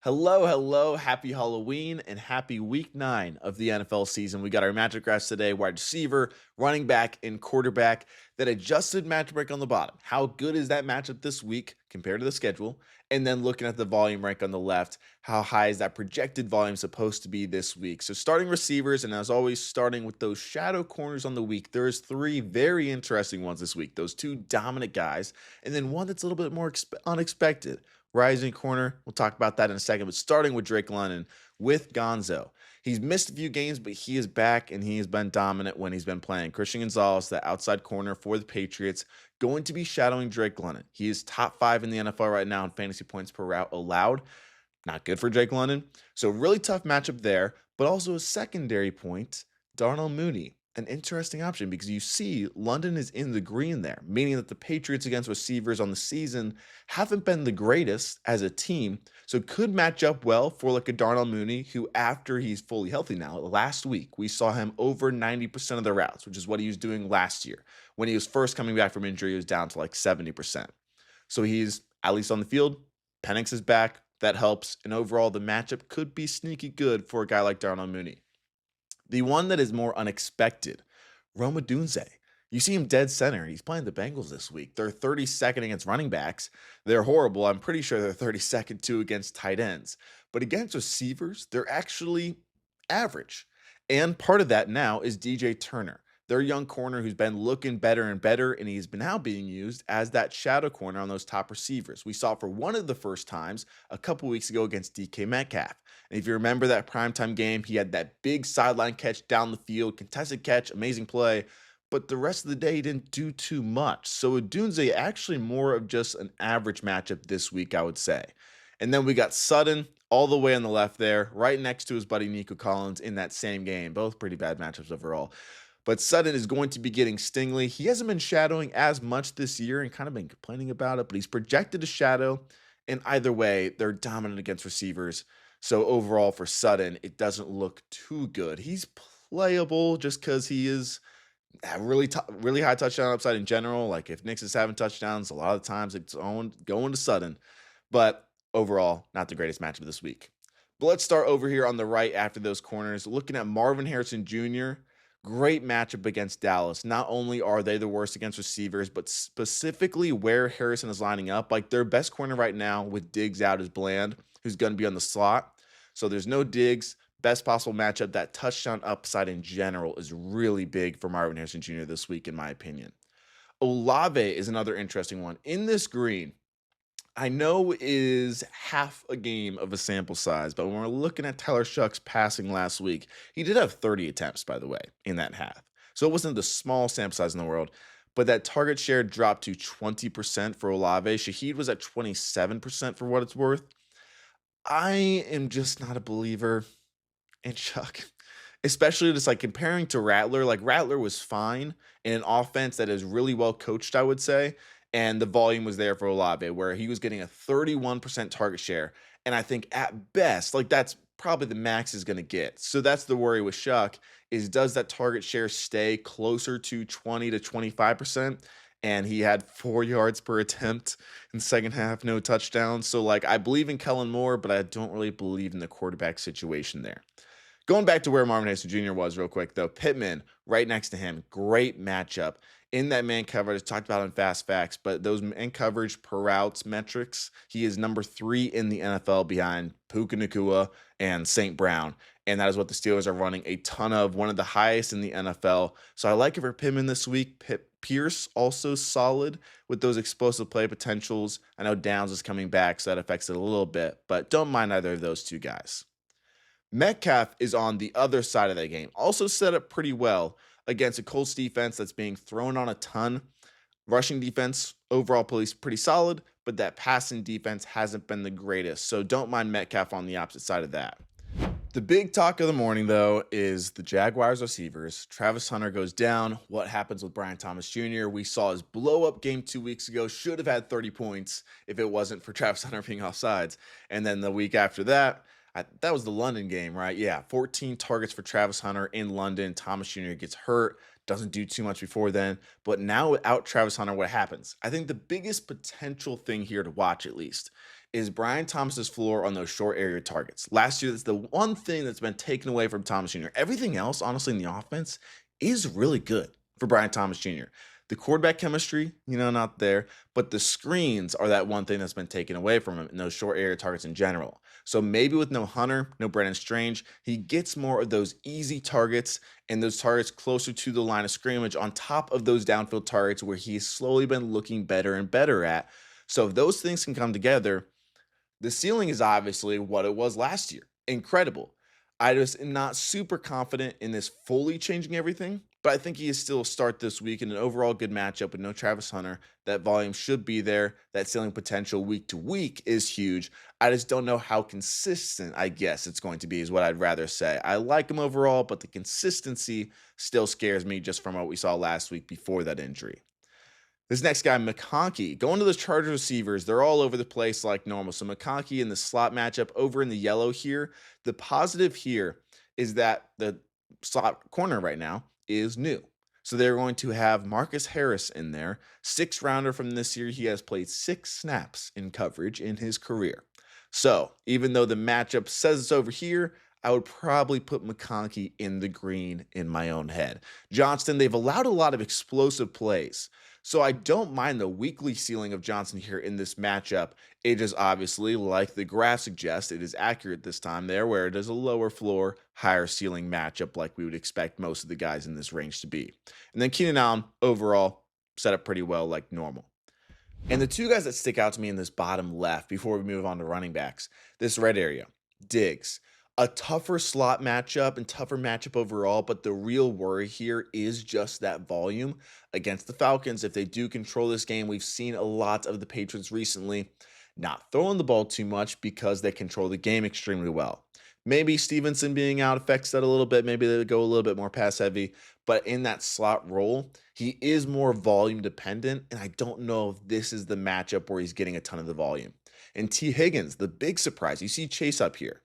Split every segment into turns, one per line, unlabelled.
Hello, hello, happy Halloween and happy week 9 of the NFL season. We got our magic graphs today, wide receiver, running back, and quarterback. That adjusted match break on the bottom. How good is that matchup this week compared to the schedule? And then looking at the volume rank on the left, how high is that projected volume supposed to be this week? So starting receivers, and as always, starting with those shadow corners on the week. There's three very interesting ones this week. Those two dominant guys, and then one that's a little bit more unexpected. Rising corner, we'll talk about that in a second, but starting with Drake London with Gonzo. He's missed a few games, but he is back and he has been dominant when he's been playing. Christian Gonzalez, the outside corner for the Patriots, going to be shadowing Drake London. He is top 5 in the NFL right now in fantasy points per route allowed. Not good for Drake London. So really tough matchup there, but also a secondary point, Darnell Mooney. An interesting option because you see London is in the green there, meaning that the Patriots against receivers on the season haven't been the greatest as a team. So could match up well for like a Darnell Mooney, who after he's fully healthy now, last week we saw him over 90% of the routes, which is what he was doing last year. When he was first coming back from injury, he was down to like 70%. So he's at least on the field. Penix is back. That helps. And overall, the matchup could be sneaky good for a guy like Darnell Mooney. The one that is more unexpected, Rome Odunze. You see him dead center. He's playing the Bengals this week. They're 32nd against running backs. They're horrible. I'm pretty sure they're 32nd too against tight ends. But against receivers, they're actually average. And part of that now is DJ Turner, their young corner who's been looking better and better, and he's been now being used as that shadow corner on those top receivers. We saw it for one of the first times a couple weeks ago against DK Metcalf. And if you remember that primetime game, he had that big sideline catch down the field, contested catch, amazing play. But the rest of the day, he didn't do too much. So Odunze actually more of just an average matchup this week, I would say. And then we got Sutton all the way on the left there, right next to his buddy Nico Collins in that same game. Both pretty bad matchups overall. But Sutton is going to be getting Stingley. He hasn't been shadowing as much this year and kind of been complaining about it, but he's projected to shadow. And either way, they're dominant against receivers. So overall for Sutton, it doesn't look too good. He's playable just because he is a really high touchdown upside in general. Like if Knicks is having touchdowns, a lot of times it's going to Sutton. But overall, not the greatest matchup this week. But let's start over here on the right after those corners. Looking at Marvin Harrison Jr., great matchup against Dallas. Not only are they the worst against receivers, but specifically where Harrison is lining up. Like their best corner right now with Diggs out is Bland, who's going to be on the slot. So there's no Diggs. Best possible matchup. That touchdown upside in general is really big for Marvin Harrison Jr. this week, in my opinion. Olave is another interesting one. In this green, I know is half a game of a sample size, but when we're looking at Tyler Shuck's passing last week, he did have 30 attempts, by the way, in that half. So it wasn't the small sample size in the world, but that target share dropped to 20% for Olave. Shaheed was at 27% for what it's worth. I am just not a believer in Chuck, especially just like comparing to Rattler. Like Rattler was fine in an offense that is really well coached, I would say. And the volume was there for Olave, where he was getting a 31% target share. And I think at best, like that's probably the max is going to get. So that's the worry with Shuck is does that target share stay closer to 20 to 25%? And he had 4 yards per attempt in the second half, no touchdowns. So like I believe in Kellen Moore, but I don't really believe in the quarterback situation there. Going back to where Marvin Harrison Jr. was real quick, though, Pittman right next to him, great matchup. In that man coverage, talked about in Fast Facts, but those man coverage per routes metrics, he is number 3 in the NFL behind Puka Nacua and St. Brown. And that is what the Steelers are running a ton of, one of the highest in the NFL. So I like it for Pittman this week. Pierce also solid with those explosive play potentials. I know Downs is coming back, so that affects it a little bit, but don't mind either of those two guys. Metcalf is on the other side of that game. Also set up pretty well against a Colts defense that's being thrown on a ton. Rushing defense overall pretty solid, but that passing defense hasn't been the greatest. So don't mind Metcalf on the opposite side of that. The big talk of the morning, though, is the Jaguars receivers. Travis Hunter goes down. What happens with Brian Thomas Jr.? We saw his blow-up game 2 weeks ago. Should have had 30 points if it wasn't for Travis Hunter being offsides. And then the week after that, that was the London game, right? Yeah, 14 targets for Travis Hunter in London. Thomas Jr. gets hurt, doesn't do too much before then. But now without Travis Hunter, what happens? I think the biggest potential thing here to watch, at least, is Brian Thomas's floor on those short area targets. Last year, that's the one thing that's been taken away from Thomas Jr. Everything else, honestly, in the offense is really good for Brian Thomas Jr. The quarterback chemistry, not there, but the screens are that one thing that's been taken away from him in those short area targets in general. So maybe with no Hunter, no Brennan Strange, he gets more of those easy targets and those targets closer to the line of scrimmage on top of those downfield targets where he's slowly been looking better and better at. So if those things can come together, the ceiling is obviously what it was last year. Incredible. I just am not super confident in this fully changing everything, but I think he is still a start this week in an overall good matchup with no Travis Hunter. That volume should be there. That ceiling potential week to week is huge. I just don't know how consistent, I guess, it's going to be, is what I'd rather say. I like him overall, but the consistency still scares me just from what we saw last week before that injury. This next guy, McConkey, going to those Chargers receivers, they're all over the place like normal. So McConkey in the slot matchup over in the yellow here. The positive here is that the slot corner right now is new. So they're going to have Marcus Harris in there, 6th rounder from this year. He has played 6 snaps in coverage in his career. So even though the matchup says it's over here, I would probably put McConkey in the green in my own head. Johnston, they've allowed a lot of explosive plays. So I don't mind the weekly ceiling of Johnson here in this matchup. It is obviously, like the graph suggests, it is accurate this time there, where it is a lower floor, higher ceiling matchup like we would expect most of the guys in this range to be. And then Keenan Allen, overall, set up pretty well like normal. And the two guys that stick out to me in this bottom left before we move on to running backs, this red area, Diggs. A tougher slot matchup and tougher matchup overall, but the real worry here is just that volume against the Falcons. If they do control this game, we've seen a lot of the Patriots recently not throwing the ball too much because they control the game extremely well. Maybe Stevenson being out affects that a little bit. Maybe they go a little bit more pass heavy, but in that slot role, he is more volume dependent. And I don't know if this is the matchup where he's getting a ton of the volume. And T. Higgins, the big surprise, you see Chase up here.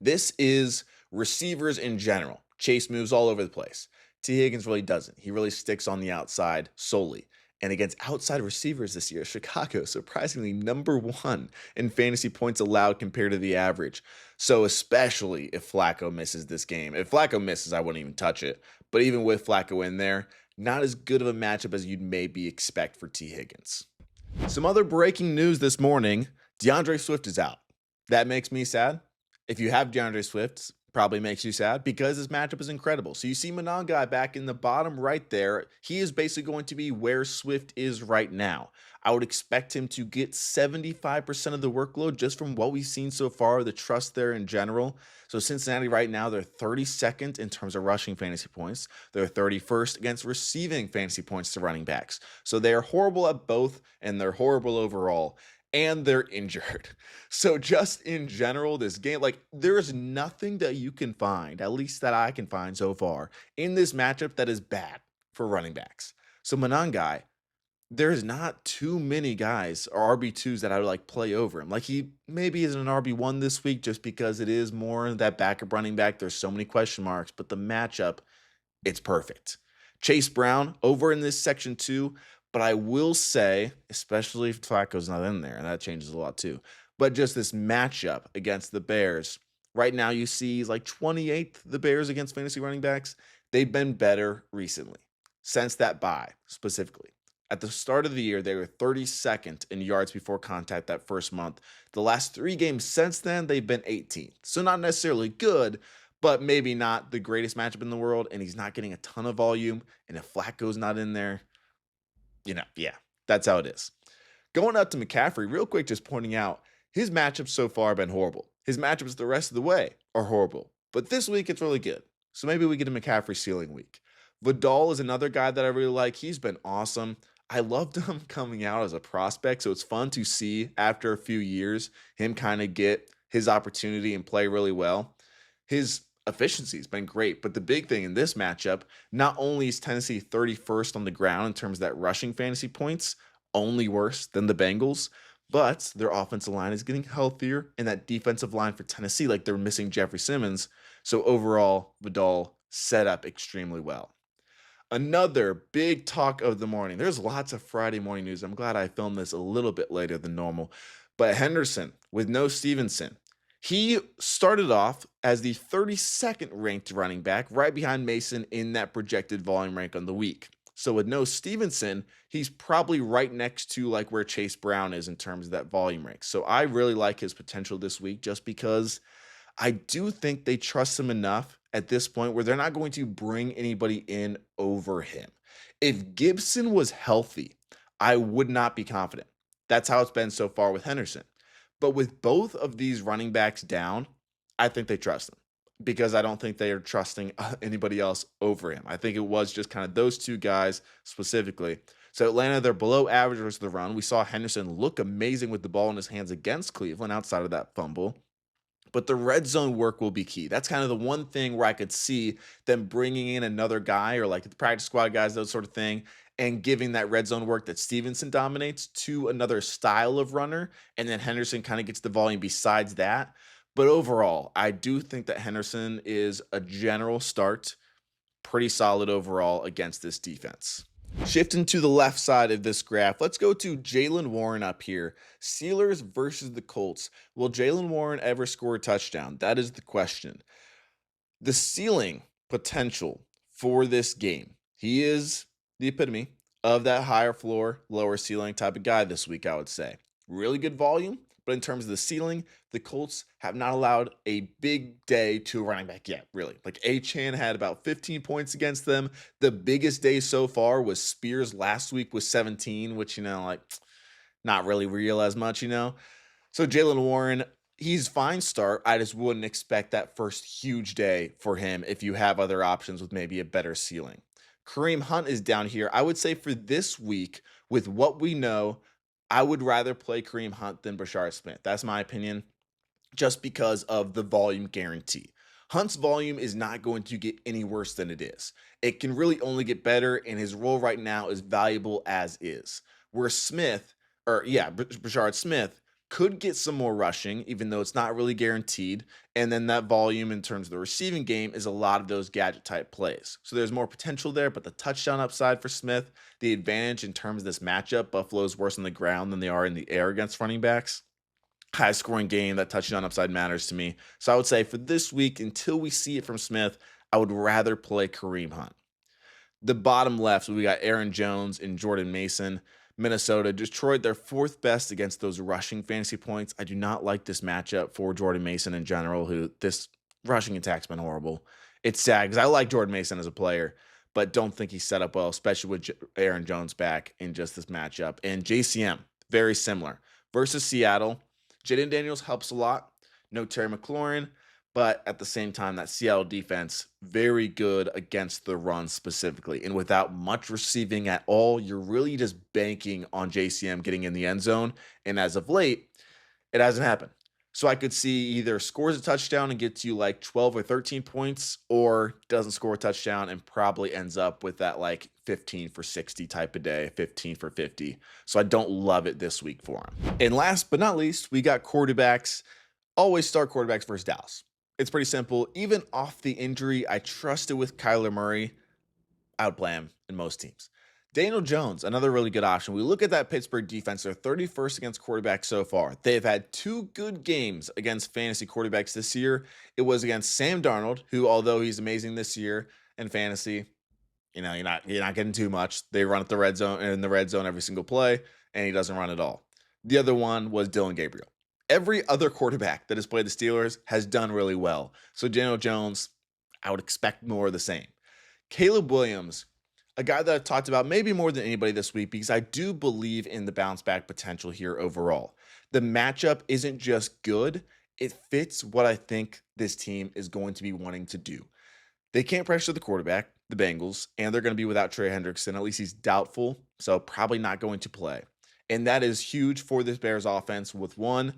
This is receivers in general. Chase moves all over the place. T. Higgins really doesn't. He really sticks on the outside solely. And against outside receivers this year, Chicago, surprisingly, #1 in fantasy points allowed compared to the average. So especially if Flacco misses this game. If Flacco misses, I wouldn't even touch it. But even with Flacco in there, not as good of a matchup as you'd maybe expect for T. Higgins. Some other breaking news this morning, DeAndre Swift is out. That makes me sad. If you have DeAndre Swift, probably makes you sad because his matchup is incredible. So you see Monangai back in the bottom right there. He is basically going to be where Swift is right now. I would expect him to get 75% of the workload just from what we've seen so far, the trust there in general. So Cincinnati right now, they're 32nd in terms of rushing fantasy points. They're 31st against receiving fantasy points to running backs. So they are horrible at both, and they're horrible overall. And they're injured. So just in general, this game, there is nothing that you can find, at least that I can find so far, in this matchup that is bad for running backs. So Monangai, there's not too many guys or RB2s that I would play over him. He maybe isn't an RB1 this week just because it is more that backup running back. There's so many question marks, but the matchup, it's perfect. Chase Brown over in this section 2. But I will say, especially if Flacco's not in there, and that changes a lot too. But just this matchup against the Bears. Right now you see he's 28th, the Bears against fantasy running backs. They've been better recently, since that bye specifically. At the start of the year, they were 32nd in yards before contact that first month. The last 3 games since then, they've been 18th. So not necessarily good, but maybe not the greatest matchup in the world. And he's not getting a ton of volume. And if Flacco's not in there, yeah, that's how it is. Going up to McCaffrey, real quick, just pointing out, his matchups so far have been horrible. His matchups the rest of the way are horrible. But this week, it's really good. So maybe we get a McCaffrey ceiling week. Vidal is another guy that I really like. He's been awesome. I loved him coming out as a prospect, so it's fun to see after a few years him kind of get his opportunity and play really well. His efficiency has been great, but the big thing in this matchup, not only is Tennessee 31st on the ground in terms of that rushing fantasy points, only worse than the Bengals, but their offensive line is getting healthier, and that defensive line for Tennessee, they're missing Jeffrey Simmons. So overall, Vidal set up extremely well. Another big talk of the morning. There's lots of Friday morning news. I'm glad I filmed this a little bit later than normal. But Henderson with no Stevenson, he started off as the 32nd ranked running back, right behind Mason in that projected volume rank on the week. So with no Stevenson, he's probably right next to like where Chase Brown is in terms of that volume rank. So I really like his potential this week just because I do think they trust him enough at this point where they're not going to bring anybody in over him. If Gibson was healthy, I would not be confident. That's how it's been so far with Henderson. But with both of these running backs down, I think they trust him because I don't think they are trusting anybody else over him. I think it was just kind of those two guys specifically. So Atlanta, they're below average versus the run. We saw Henderson look amazing with the ball in his hands against Cleveland outside of that fumble. But the red zone work will be key. That's kind of the one thing where I could see them bringing in another guy or like the practice squad guys, those sort of thing, and giving that red zone work that Stevenson dominates to another style of runner. And then Henderson kind of gets the volume besides that. But overall, I do think that Henderson is a general start, pretty solid overall against this defense. Shifting to the left side of this graph, let's go to Jaylen Warren up here. Steelers versus the Colts. Will Jaylen Warren ever score a touchdown? That is the question. The ceiling potential for this game. He is the epitome of that higher floor, lower ceiling type of guy this week, I would say. Really good volume, but in terms of the ceiling, the Colts have not allowed a big day to a running back yet, really. Like Achane had about 15 points against them. The biggest day so far was Spears last week with 17, which, like not really real as much. So Jaylen Warren, he's fine start. I just wouldn't expect that first huge day for him if you have other options with maybe a better ceiling. Kareem Hunt is down here. I would say for this week, with what we know, I would rather play Kareem Hunt than Brashard Smith. That's my opinion, just because of the volume guarantee. Hunt's volume is not going to get any worse than it is. It can really only get better, and his role right now is valuable as is. Where Brashard Smith could get some more rushing, even though it's not really guaranteed. And then that volume in terms of the receiving game is a lot of those gadget type plays. So there's more potential there, but the touchdown upside for Smith, the advantage in terms of this matchup, Buffalo's worse on the ground than they are in the air against running backs. High scoring game, that touchdown upside matters to me. So I would say for this week, until we see it from Smith, I would rather play Kareem Hunt. The bottom left, we got Aaron Jones and Jordan Mason. Minnesota, Detroit, they're fourth best against those rushing fantasy points. I do not like this matchup for Jordan Mason in general, who this rushing attack's been horrible. It's sad because I like Jordan Mason as a player, but don't think he's set up well, especially with Aaron Jones back in just this matchup. And JCM, very similar. Versus Seattle, Jayden Daniels helps a lot. No Terry McLaurin. But at the same time, that Seattle defense, very good against the run specifically. And without much receiving at all, you're really just banking on JCM getting in the end zone. And as of late, it hasn't happened. So I could see either scores a touchdown and gets you like 12 or 13 points, or doesn't score a touchdown and probably ends up with that like 15 for 60 type of day, 15 for 50. So I don't love it this week for him. And last but not least, we got quarterbacks. Always start quarterbacks versus Dallas. It's pretty simple. Even off the injury, I trusted with Kyler Murray. I would play him in most teams. Daniel Jones, another really good option. We look at that Pittsburgh defense. They're 31st against quarterbacks so far. They've had two good games against fantasy quarterbacks this year. It was against Sam Darnold, who, although he's amazing this year in fantasy, you're not getting too much. They run at the red zone in the red zone every single play, and he doesn't run at all. The other one was Dylan Gabriel. Every other quarterback that has played the Steelers has done really well. So Daniel Jones, I would expect more of the same. Caleb Williams, a guy that I've talked about maybe more than anybody this week because I do believe in the bounce back potential here overall. The matchup isn't just good, it fits what I think this team is going to be wanting to do. They can't pressure the quarterback, the Bengals, and they're going to be without Trey Hendrickson. At least he's doubtful, so probably not going to play. And that is huge for this Bears offense with one,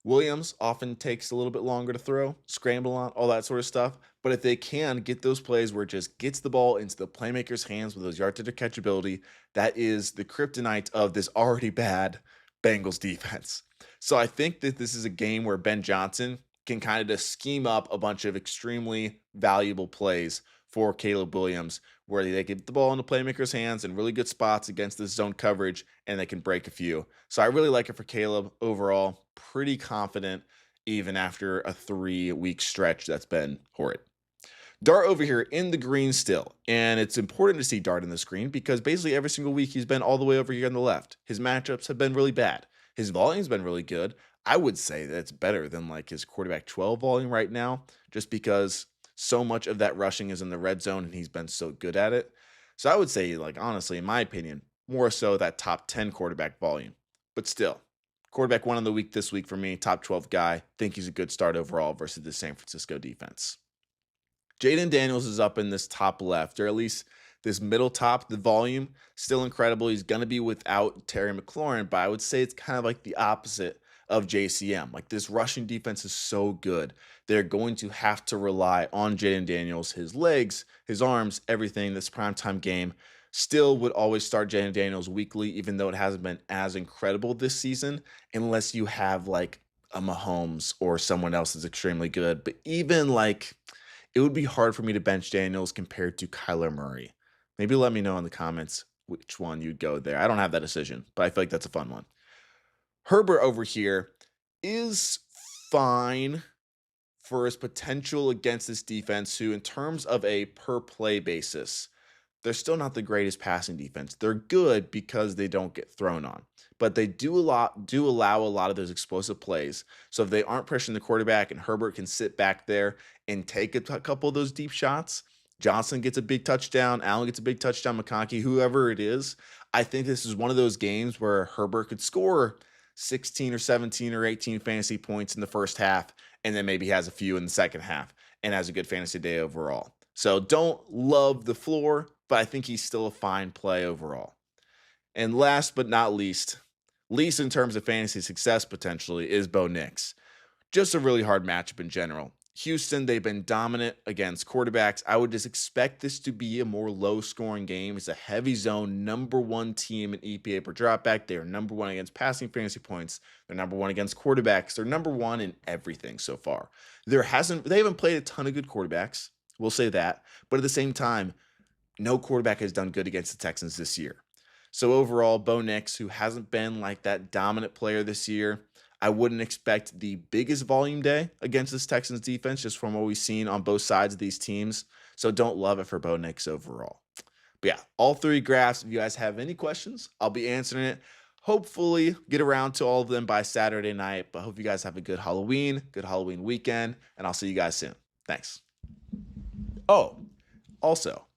Williams often takes a little bit longer to throw, scramble on, all that sort of stuff. But if they can get those plays where it just gets the ball into the playmaker's hands with those yards to catchability, that is the kryptonite of this already bad Bengals defense. So I think that this is a game where Ben Johnson can kind of just scheme up a bunch of extremely valuable plays for Caleb Williams, where they get the ball in the playmaker's hands in really good spots against this zone coverage, and they can break a few. So I really like it for Caleb overall. pretty confident even after a 3-week stretch that's been horrid. Dart over here in the green still, and it's important to see Dart in this green because basically every single week he's been all the way over here on the left. His matchups have been really bad. His volume's been really good. I would say that it's better than like his quarterback 12 volume right now, just because so much of that rushing is in the red zone and he's been so good at it. So I would say, like, honestly, in my opinion, more so that top 10 quarterback volume. But still, quarterback 1 of the week this week for me, top 12 guy. Think he's a good start overall versus the San Francisco defense. Jayden Daniels is up in this top left, or at least this middle top. The volume, still incredible. He's going to be without Terry McLaurin, but I would say it's kind of like the opposite of JCM. Like, this rushing defense is so good. They're going to have to rely on Jayden Daniels, his legs, his arms, everything. This primetime game still would always start Jayden Daniels weekly, even though it hasn't been as incredible this season, unless you have like a Mahomes or someone else that's extremely good. But even like, it would be hard for me to bench Daniels compared to Kyler Murray. Maybe let me know in the comments which one you'd go there. I don't have that decision, but I feel like that's a fun one. Herbert over here is fine for his potential against this defense, who in terms of a per play basis, they're still not the greatest passing defense. They're good because they don't get thrown on, but they do allow a lot of those explosive plays. So if they aren't pressuring the quarterback and Herbert can sit back there and take a couple of those deep shots, Johnson gets a big touchdown, Allen gets a big touchdown, McConkey, whoever it is, I think this is one of those games where Herbert could score 16 or 17 or 18 fantasy points in the first half, and then maybe has a few in the second half and has a good fantasy day overall. So don't love the floor, but I think he's still a fine play overall. And last but not least in terms of fantasy success potentially, is Bo Nix. Just a really hard matchup in general. Houston, they've been dominant against quarterbacks. I would just expect this to be a more low-scoring game. It's a heavy zone, number 1 team in EPA per dropback. They are number 1 against passing fantasy points. They're number 1 against quarterbacks. They're number 1 in everything so far. They haven't played a ton of good quarterbacks. We'll say that. But at the same time, no quarterback has done good against the Texans this year. So overall, Bo Nix, who hasn't been like that dominant player this year, I wouldn't expect the biggest volume day against this Texans defense, just from what we've seen on both sides of these teams. So don't love it for Bo Nix overall. But yeah, all 3 graphs. If you guys have any questions, I'll be answering it. Hopefully get around to all of them by Saturday night. But I hope you guys have a good Halloween weekend, and I'll see you guys soon. Thanks. Oh, also,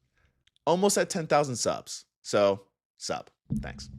almost at 10,000 subs. So sub. Thanks.